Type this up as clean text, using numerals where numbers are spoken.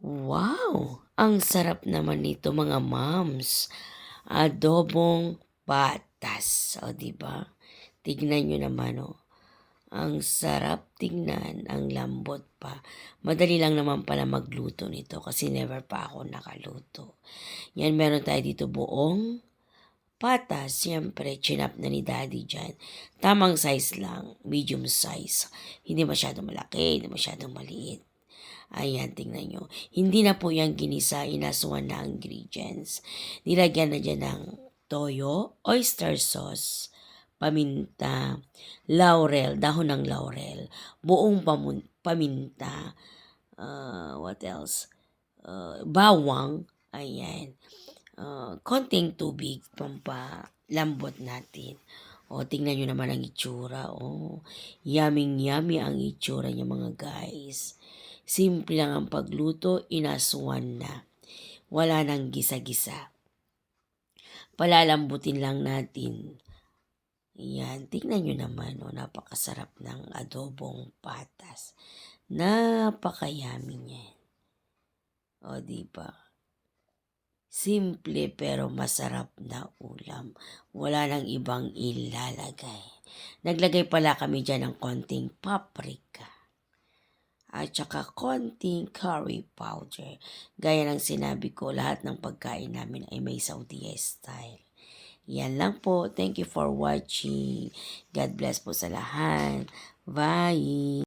Wow! Ang sarap naman nito mga moms. Adobong patas. O, di ba? Tignan nyo naman, o. Ang sarap tignan, ang lambot pa. Madali lang naman pala magluto nito kasi never pa ako nakaluto. Yan, meron tayo dito buong patas. Siyempre, chinap na ni daddy dyan. Tamang size lang, medium size. Hindi masyadong malaki, hindi masyadong maliit. Ayan, tingnan nyo. Hindi na po yan ginisa, inasuan na ang ingredients. Nilagyan na dyan ng toyo, oyster sauce, paminta, laurel, dahon ng laurel, buong paminta, what else? Bawang, ayan. Konting tubig, pampalambot natin. O, tingnan nyo naman ang itsura. O, yummy ang itsura niya mga guys. Simple lang ang pagluto, inaswan na. Wala nang gisa-gisa. Palalambutin lang natin. Yan, tingnan nyo naman, o, napakasarap ng adobong patas. Napakayami niyan. O, diba? Simple pero masarap na ulam. Wala nang ibang ilalagay. Naglagay pala kami dyan ng konting paprika. At saka konting curry powder. Gaya ng sinabi ko, lahat ng pagkain namin ay may Saudi style. Yan lang po. Thank you for watching. God bless po sa lahat. Bye!